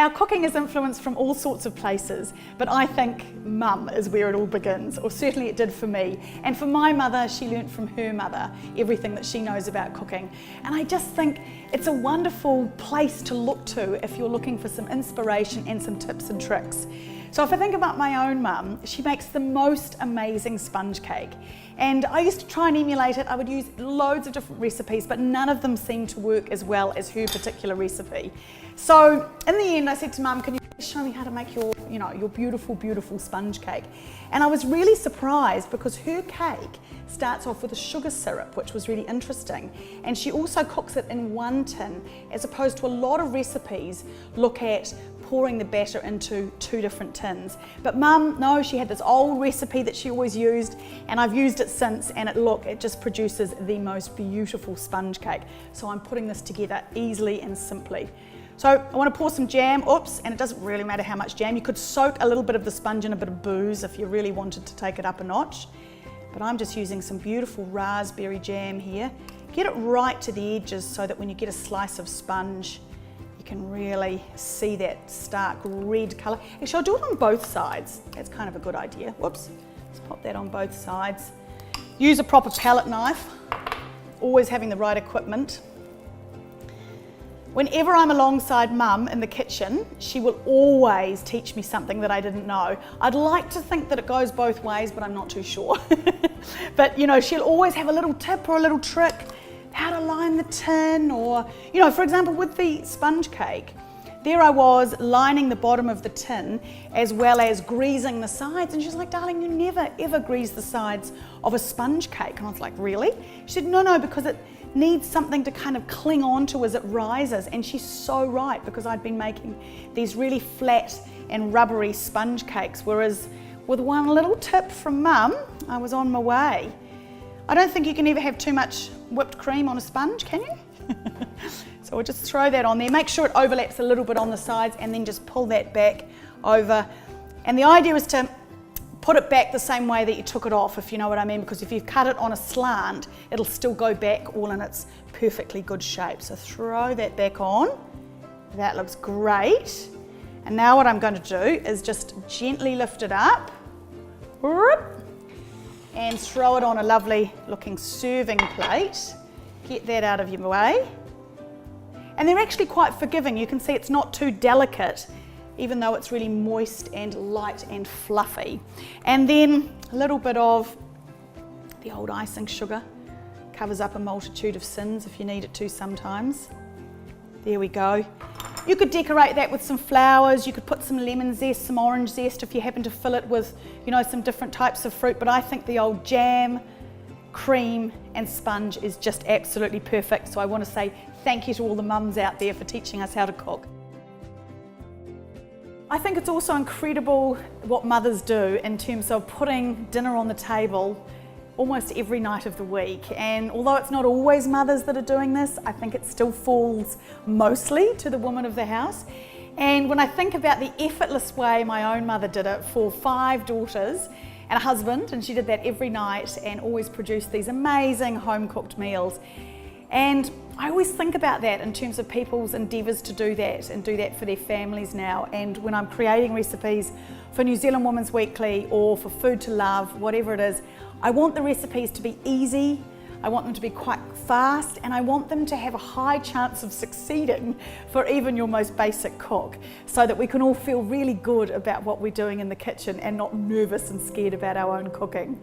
Our cooking is influenced from all sorts of places, but I think mum is where it all begins, or certainly it did for me. And for my mother, she learnt from her mother everything that she knows about cooking. And I just think it's a wonderful place to look to if you're looking for some inspiration and some tips and tricks. So if I think about my own mum, she makes the most amazing sponge cake. And I used to try and emulate it. I would use loads of different recipes, but none of them seemed to work as well as her particular recipe. So in the end, I said to Mum, can you show me how to make your beautiful, beautiful sponge cake? And I was really surprised because her cake starts off with a sugar syrup, which was really interesting. And she also cooks it in one tin, as opposed to a lot of recipes look at pouring the batter into 2 different tins. But Mum, no, she had this old recipe that she always used, and I've used it since, and it just produces the most beautiful sponge cake. So I'm putting this together easily and simply. So I want to pour some jam, and it doesn't really matter how much jam. You could soak a little bit of the sponge in a bit of booze if you really wanted to take it up a notch. But I'm just using some beautiful raspberry jam here. Get it right to the edges so that when you get a slice of sponge, you can really see that stark red colour. Actually, I'll do it on both sides. That's kind of a good idea. Let's pop that on both sides. Use a proper palette knife, always having the right equipment. Whenever I'm alongside Mum in the kitchen, she will always teach me something that I didn't know. I'd like to think that it goes both ways, but I'm not too sure. But she'll always have a little tip or a little trick, how to line the tin, or, for example, with the sponge cake, there I was lining the bottom of the tin as well as greasing the sides. And she's like, darling, you never ever grease the sides of a sponge cake. And I was like, really? She said, no, because it needs something to kind of cling on to as it rises. And she's so right, because I'd been making these really flat and rubbery sponge cakes, whereas with one little tip from Mum, I was on my way. I don't think you can ever have too much whipped cream on a sponge, can you? So we'll just throw that on there. Make sure it overlaps a little bit on the sides, and then just pull that back over. And the idea is to put it back the same way that you took it off, if you know what I mean, because if you've cut it on a slant, it'll still go back all in its perfectly good shape. So throw that back on. That looks great. And now what I'm going to do is just gently lift it up and throw it on a lovely looking serving plate. Get that out of your way. And they're actually quite forgiving. You can see it's not too delicate, even though it's really moist and light and fluffy. And then a little bit of the old icing sugar. Covers up a multitude of sins if you need it to sometimes. There we go. You could decorate that with some flowers. You could put some lemon zest, some orange zest if you happen to fill it with, some different types of fruit. But I think the old jam, cream and sponge is just absolutely perfect. So I want to say thank you to all the mums out there for teaching us how to cook. I think it's also incredible what mothers do in terms of putting dinner on the table almost every night of the week. And although it's not always mothers that are doing this, I think it still falls mostly to the woman of the house. And when I think about the effortless way my own mother did it for 5 daughters and a husband, and she did that every night and always produced these amazing home-cooked meals. And I always think about that in terms of people's endeavours to do that and do that for their families now. And when I'm creating recipes for New Zealand Women's Weekly or for Food to Love, whatever it is, I want the recipes to be easy, I want them to be quite fast, and I want them to have a high chance of succeeding for even your most basic cook, so that we can all feel really good about what we're doing in the kitchen and not nervous and scared about our own cooking.